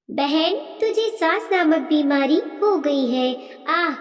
बहन, तुझे सांस नामक बीमारी हो गई है। आह।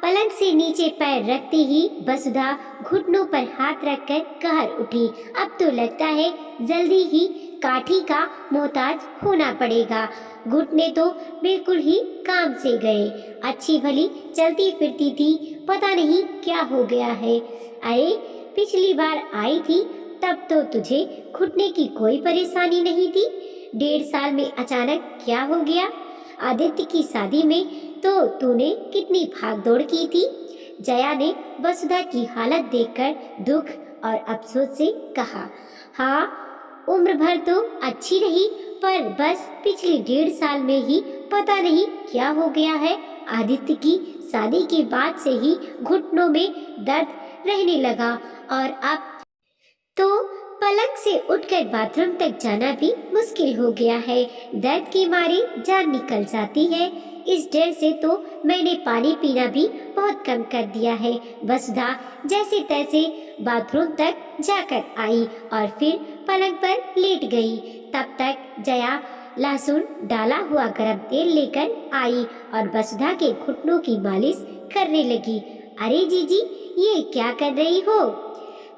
पलंग से नीचे पैर रखते ही वसुधा घुटनों पर हाथ रखकर कहर उठी। अब तो लगता है जल्दी ही काठी का मोहताज होना पड़ेगा। घुटने तो बिल्कुल ही काम से गए। अच्छी भली चलती फिरती थी, पता नहीं क्या हो गया है। अरे, पिछली बार आई थी तब तो तुझे घुटने की कोई परेशानी नहीं थी। 1.5 साल में अचानक क्या हो गया? आदित्य की शादी में तो तूने कितनी भागदौड़ की थी। जया ने वसुधा की हालत देखकर दुख और अफसोस से कहा। हाँ, उम्र भर तो अच्छी रही, पर बस पिछले 1.5 साल में ही पता नहीं क्या हो गया है। आदित्य की शादी के बाद से ही घुटनों में दर्द रहने लगा और अब तो पलंग से उठकर बाथरूम तक जाना भी मुश्किल हो गया है। दर्द के मारे जान निकल जाती है। इस डर से तो मैंने पानी पीना भी बहुत कम कर दिया है। वसुधा जैसे तैसे बाथरूम तक जाकर आई और फिर पलंग पर लेट गई। तब तक जया लहसुन डाला हुआ गरम तेल लेकर आई और वसुधा के घुटनों की मालिश करने लगी। अरे जीजी, ये क्या कर रही हो?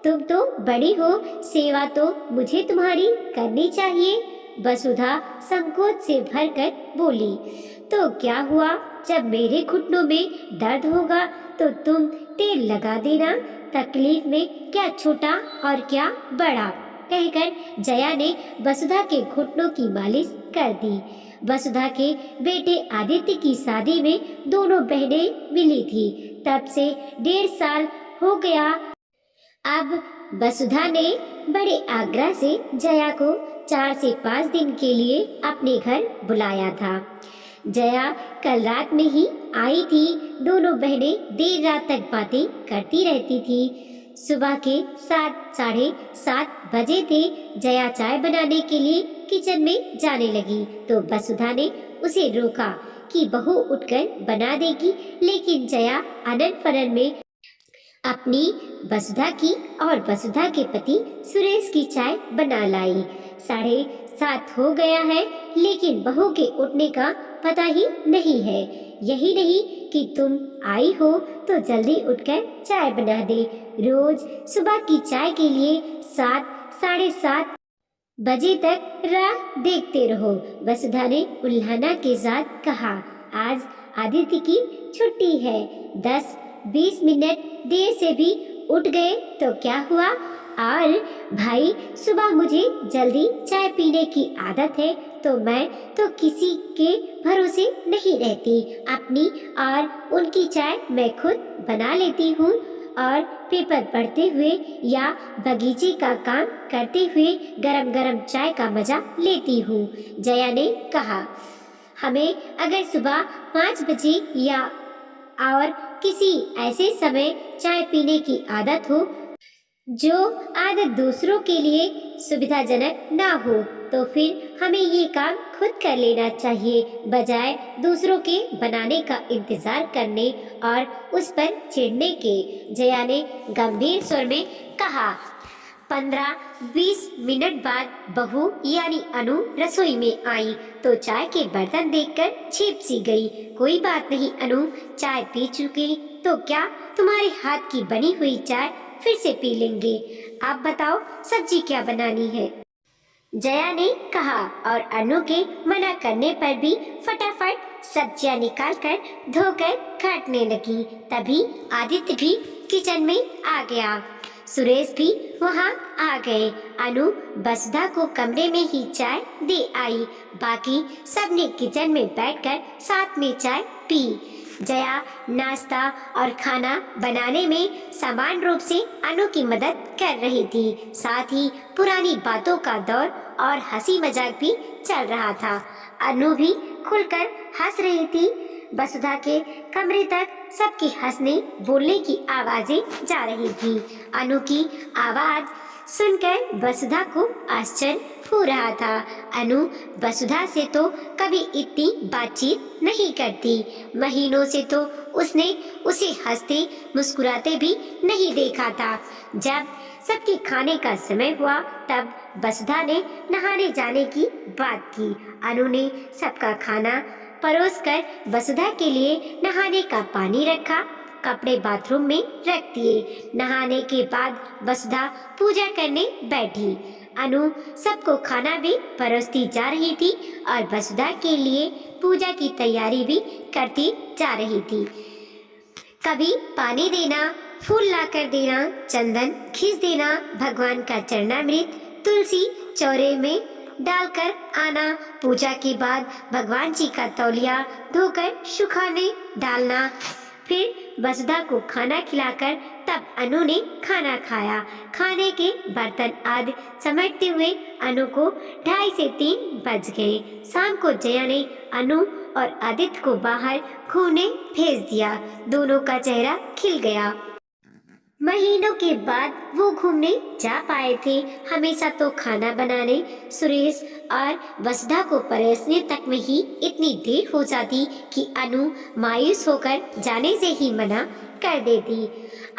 तुम तो बड़ी हो, सेवा तो मुझे तुम्हारी करनी चाहिए। वसुधा संकोच से भरकर बोली। तो क्या हुआ? जब मेरे घुटनों में दर्द होगा तो तुम तेल लगा देना। तकलीफ में क्या छोटा और क्या बड़ा, कहकर जया ने वसुधा के घुटनों की मालिश कर दी। वसुधा के बेटे आदित्य की शादी में दोनों बहनें मिली थी। तब से 1.5 साल हो गया। अब वसुधा ने बड़े आग्रह से जया को 4 से 5 दिन के लिए अपने घर बुलाया था। जया कल रात में ही आई थी। दोनों बहनें देर रात तक बातें करती रहती थी। सुबह के 7 साढ़े 7 बजे थे। जया चाय बनाने के लिए किचन में जाने लगी तो वसुधा ने उसे रोका कि बहू उठकर बना देगी, लेकिन जया अनन फनन में अपनी वसुधा की और वसुधा के पति सुरेश की चाय बना लाई। 7:30 हो गया है, लेकिन बहू के उठने का पता ही नहीं है। यही नहीं कि तुम आई हो तो जल्दी उठकर चाय बना दे। रोज सुबह की चाय के लिए 7 साढ़े 7 बजे तक राह देखते रहो। वसुधा ने उल्हाना के साथ कहा। आज आदित्य की छुट्टी है। 10-20 मिनट देर से भी उठ गए तो क्या हुआ? और भाई, सुबह मुझे जल्दी चाय पीने की आदत है तो मैं तो किसी के भरोसे नहीं रहती। अपनी और उनकी चाय मैं खुद बना लेती हूँ और पेपर पढ़ते हुए या बगीचे का काम करते हुए गरम गरम चाय का मजा लेती हूँ, जया ने कहा। हमें अगर सुबह 5 बजे या और किसी ऐसे समय चाय पीने की आदत हो जो आदत दूसरों के लिए सुविधाजनक ना हो, तो फिर हमें ये काम खुद कर लेना चाहिए, बजाय दूसरों के बनाने का इंतजार करने और उस पर चिढ़ने के, जया ने गंभीर स्वर में कहा। 15-20 मिनट बाद बहू यानी अनु रसोई में आई तो चाय के बर्तन देखकर छिप सी गई। कोई बात नहीं अनु, चाय पी चुकी तो क्या तुम्हारे हाथ की बनी हुई चाय फिर से पी लेंगे। आप बताओ सब्जी क्या बनानी है, जया ने कहा और अनु के मना करने पर भी फटाफट सब्जियां निकालकर धोकर काटने लगी। तभी आदित्य भी किचन में आ गया। सुरेश भी वहां आ गए। अनु वसुधा को कमरे में ही चाय दे आई। बाकी सबने किचन में बैठकर साथ में चाय पी। जया नाश्ता और खाना बनाने में समान रूप से अनु की मदद कर रही थी। साथ ही पुरानी बातों का दौर और हंसी मजाक भी चल रहा था। अनु भी खुलकर हंस रही थी। वसुधा के कमरे तक सबके हंसने बोलने की आवाजें जा रही थी। अनु की आवाज सुनकर वसुधा को आश्चर्य हो रहा था। अनु वसुधा से तो कभी इतनी बातचीत नहीं करती। महीनों से तो उसने उसे हंसते मुस्कुराते भी नहीं देखा था। जब सबके खाने का समय हुआ तब वसुधा ने नहाने जाने की बात की। अनु ने सबका खाना परोसकर वसुधा के लिए नहाने का पानी रखा, कपड़े बाथरूम में रख दिए। नहाने के बाद वसुधा पूजा करने बैठी। अनु सबको खाना भी परोसती जा रही थी और वसुधा के लिए पूजा की तैयारी भी करती जा रही थी। कभी पानी देना, फूल लाकर देना, चंदन खींच देना, भगवान का चरणामृत तुलसी चौरे में डालकर आना, पूजा के बाद भगवान जी का तौलिया धोकर सुखाने डालना, फिर वसुधा को खाना खिलाकर तब अनु ने खाना खाया। खाने के बर्तन आदि समेटते हुए अनु को 2:30 से 3 बज गए। शाम को जया ने अनु और आदित्य को बाहर घूमने भेज दिया। दोनों का चेहरा खिल गया। महीनों के बाद वो घूमने जा पाए थे। हमेशा तो खाना बनाने, सुरेश और वसुधा को परोसने तक में ही इतनी देर हो जाती कि अनु मायूस होकर जाने से ही मना कर देती।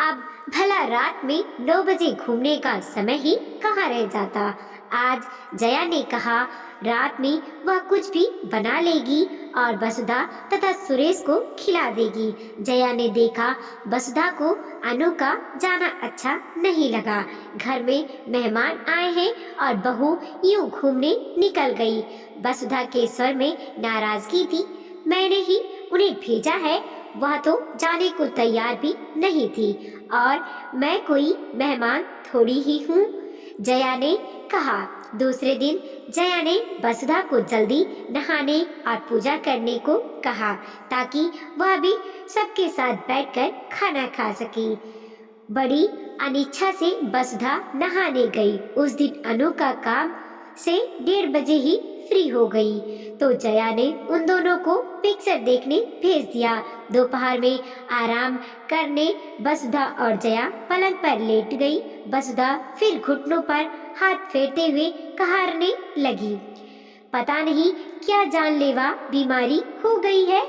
अब भला रात में 9 बजे घूमने का समय ही कहाँ रह जाता। आज जया ने कहा रात में वह कुछ भी बना लेगी और वसुधा तथा सुरेश को खिला देगी। जया ने देखा वसुधा को अनु का जाना अच्छा नहीं लगा। घर में मेहमान आए हैं और बहू यूं घूमने निकल गई। वसुधा के स्वर में नाराजगी थी। मैंने ही उन्हें भेजा है, वह तो जाने को तैयार भी नहीं थी और मैं कोई मेहमान थोड़ी ही हूँ, जया ने कहा। दूसरे दिन जया ने वसुधा को जल्दी नहाने और पूजा करने को कहा ताकि वह भी सबके साथ बैठकर खाना खा सके। बड़ी अनिच्छा से वसुधा नहाने गई। उस दिन अनु का काम से 1:30 बजे ही फ्री हो गई तो जया ने उन दोनों को पिक्चर देखने भेज दिया। दोपहर में आराम करने वसुधा और जया पलंग पर लेट गई। वसुधा फिर घुटनों पर हाथ फेरते हुए कहारने लगी। पता नहीं क्या जानलेवा बीमारी हो गई है।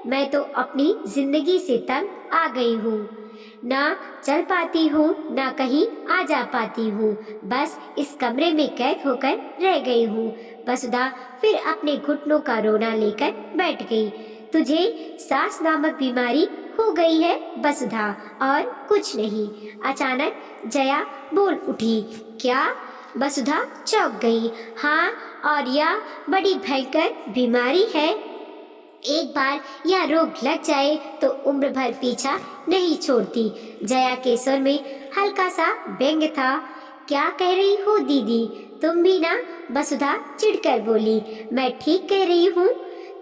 मैं तो अपनी जिंदगी से तंग आ गई हूँ। ना चल पाती हूँ, ना कहीं आ जा पाती हूँ। बस इस कमरे में कैद होकर रह गई हूँ। वसुधा फिर अपने घुटनों का रोना लेकर बैठ गई। तुझे सांस नामक बीमारी हो गई है वसुधा, और कुछ नहीं। अचानक जया बोल उठी। क्या? वसुधा चौंक गई। हाँ, और यह बड़ी भयंकर बीमारी है। एक बार यह रोग लग जाए तो उम्र भर पीछा नहीं छोड़ती। जया के स्वर में हल्का सा व्यंग्य था। क्या कह रही हो दीदी, तुम भी ना? वसुधा चिढ़कर बोली। मैं ठीक कह रही हूँ,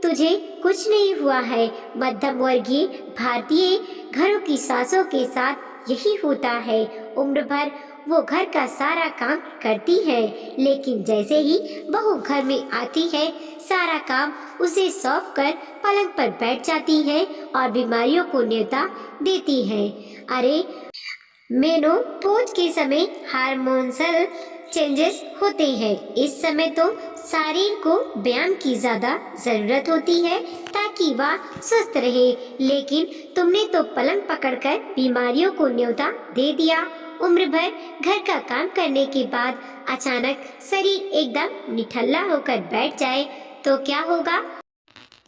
तुझे कुछ नहीं हुआ है। मध्यम वर्गीय भारतीय घरों की सासों के साथ यही होता है। उम्र भर वो घर का सारा काम करती है, लेकिन जैसे ही बहू घर में आती है सारा काम उसे सौंप कर पलंग पर बैठ जाती है और बीमारियों को न्योता देती है। अरे, मेनोपॉज के समय हार्मोनल चेंजेस होते हैं। इस समय तो शरीर को व्यायाम की ज्यादा जरूरत होती है ताकि वह स्वस्थ रहे, लेकिन तुमने तो पलंग पकड़कर बीमारियों को न्योता दे दिया। उम्र भर घर का काम करने के बाद अचानक शरीर एकदम निठल्ला होकर बैठ जाए तो क्या होगा?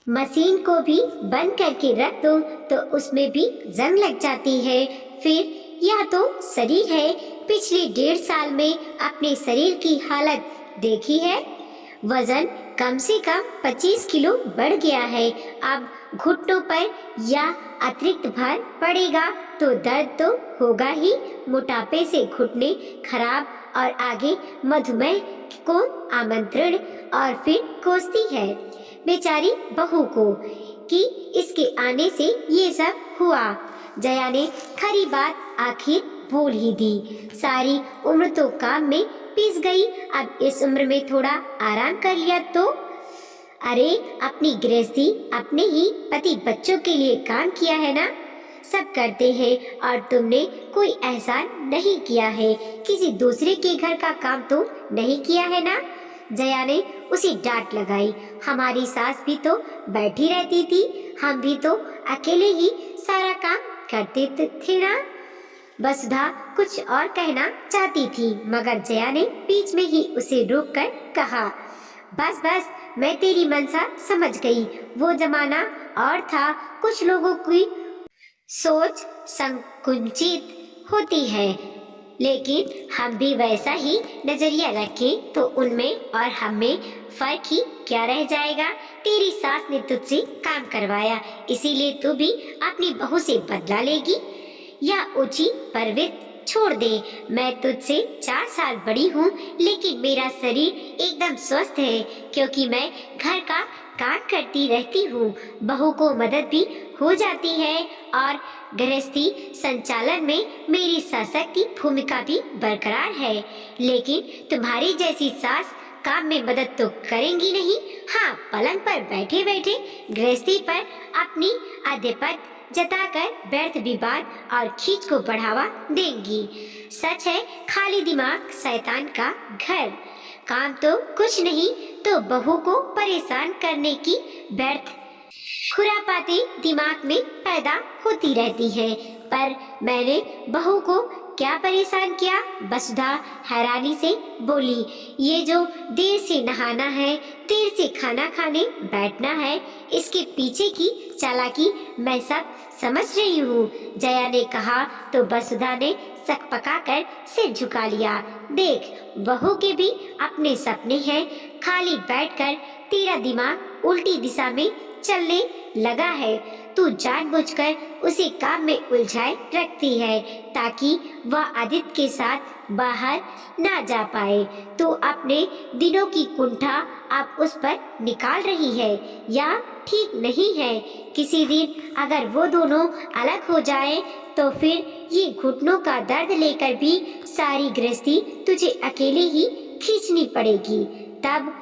मशीन को भी बंद करके रख दो तो उसमें भी जंग लग जाती है। फिर यह तो शरीर है। पिछले 1.5 साल में अपने शरीर की हालत देखी है। वजन कम से कम 25 किलो बढ़ गया है। अब घुटनों पर या अतिरिक्त भार पड़ेगा तो दर्द तो होगा ही। मोटापे से घुटने खराब और आगे मधुमेह को आमंत्रण और फिर कोसती है बेचारी बहू को कि इसके आने से ये सब हुआ। जया ने खरी बात आखिर बोल ही दी। सारी उम्र तो काम में पिस गई, अब इस उम्र में थोड़ा आराम कर लिया तो? अरे, अपनी गृहस्थी अपने ही पति बच्चों के लिए काम किया है ना। सब करते हैं और तुमने कोई एहसान नहीं किया है, किसी दूसरे के घर का काम तो नहीं किया है ना। जया ने उसे डांट लगाई। हमारी सास भी तो बैठी रहती थी, हम भी तो अकेले ही सारा काम करते थे ना। वसुधा कुछ और कहना चाहती थी मगर जया ने बीच में ही उसे रोककर कहा, बस बस, मैं तेरी मनसा समझ गई। वो जमाना और था, कुछ लोगों की सोच संकुचित होती है, लेकिन हम भी वैसा ही नजरिया रखें तो उनमें और हम में फर्क ही क्या रह जाएगा। तेरी सास ने तुझसे काम करवाया, इसीलिए तू भी अपनी बहू से बदला लेगी। या ऊंची परवृत्ति छोड़ दे। मैं तुझसे 4 साल बड़ी हूँ, लेकिन मेरा शरीर एकदम स्वस्थ है क्योंकि मैं घर का काम करती रहती हूँ। बहू को मदद भी हो जाती है और गृहस्थी संचालन में मेरी सशक्ति भूमिका भी बरकरार है। लेकिन तुम्हारी जैसी सास काम में मदद तो करेंगी नहीं। हाँ, पलंग पर बैठे बैठे गृहस्थी पर अपनी आधिपत्य जताकर व्यर्थ विवाद और खींच को बढ़ावा देंगी। सच है, खाली दिमाग शैतान का घर। काम तो कुछ नहीं तो बहू को परेशान करने की व्यर्थ खुरापाती दिमाग में पैदा होती रहती है। पर मैंने बहू को क्या परेशान किया? वसुधा हैरानी से बोली। ये जो देर से नहाना है, देर से खाना खाने बैठना है, इसके पीछे की चालाकी मैं सब समझ रही हूँ, जया ने कहा तो वसुधा ने सकपकाकर सिर झुका लिया। देख, बहू के भी अपने सपने हैं, खाली बैठकर तेरा दिमाग उल्टी दिशा में चलने लगा है। तू जानबूझकर उसे काम में उलझाए रखती है ताकि वह आदित्य के साथ बाहर ना जा पाए। तू अपने दिनों की कुंठा अब उस पर निकाल रही है, यह ठीक नहीं है। किसी दिन अगर वो दोनों अलग हो जाए तो फिर ये घुटनों का दर्द लेकर भी सारी गृहस्थी तुझे अकेले ही खींचनी पड़ेगी। तब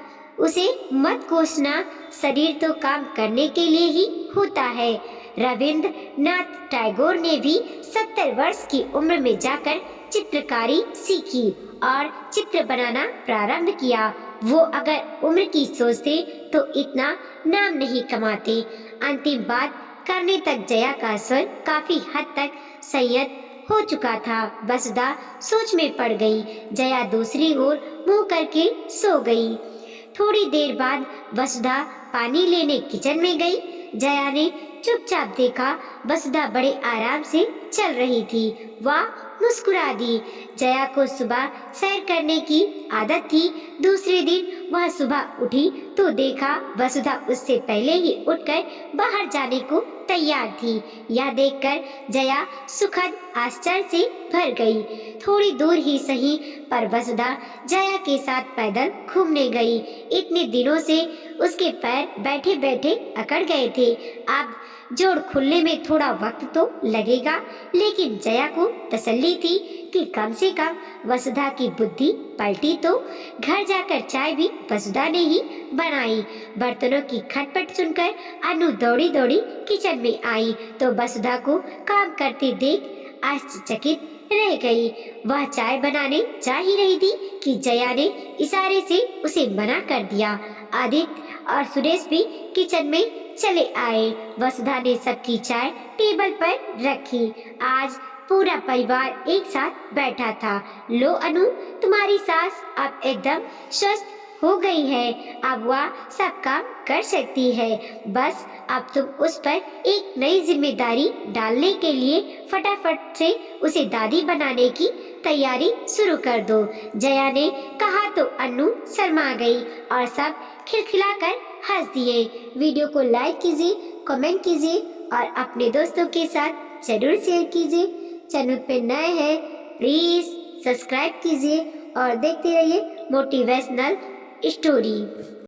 उसे मत कोसना, शरीर तो काम करने के लिए ही होता है। रविंद्रनाथ टैगोर ने भी 70 वर्ष की उम्र में जाकर चित्रकारी सीखी और चित्र बनाना प्रारंभ किया। वो अगर उम्र की सोचते तो इतना नाम नहीं कमाते। अंतिम बात करने तक जया का स्वर काफी हद तक संयत हो चुका था। वसुधा सोच में पड़ गई। जया दूसरी ओर मुंह करके सो गई। थोड़ी देर बाद वसुधा पानी लेने किचन में गई। जया ने चुपचाप देखा, वसुधा बड़े आराम से चल रही थी। वह मुस्कुरा दी। जया को सुबह सैर करने की आदत थी। दूसरे दिन वह सुबह उठी तो देखा वसुधा उससे पहले ही उठकर बाहर जाने को तैयार थी। यह देखकर जया सुखद आश्चर्य से भर गई। थोड़ी दूर ही सही पर वसुधा जया के साथ पैदल घूमने गई। इतने दिनों से उसके पैर बैठे बैठे अकड़ गए थे, अब जोड़ खुलने में थोड़ा वक्त तो लगेगा। लेकिन जया को तसल्ली थी कि कम से कम वसुधा की बुद्धि पलटी तो। घर जाकर चाय भी वसुधा ने ही बनाई। बर्तनों की खटपट सुनकर अनु दौड़ी दौड़ी किचन में आई तो वसुधा को काम करते देख आश्चर्यचकित रह गई। वह चाय बनाने जा ही रही थी कि जया ने इशारे से उसे मना कर दिया। आदित्य और सुरेश भी किचन में चले आए। वसुधा ने सबकी चाय टेबल पर रखी। आज पूरा परिवार एक साथ बैठा था। लो अनु, तुम्हारी सास अब एकदम स्वस्थ हो गई है, अब वह सब काम कर सकती है। बस अब तुम उस पर एक नई जिम्मेदारी डालने के लिए फटाफट से उसे दादी बनाने की तैयारी शुरू कर दो। जया ने कहा तो अनु शर्मा गई और सब खिलखिलाकर हंस दिए। वीडियो को लाइक कीजिए, कमेंट कीजिए और अपने दोस्तों के साथ जरूर शेयर कीजिए। चैनल पे नए हैं प्लीज सब्सक्राइब कीजिए और देखते रहिए मोटिवेशनल स्टोरी।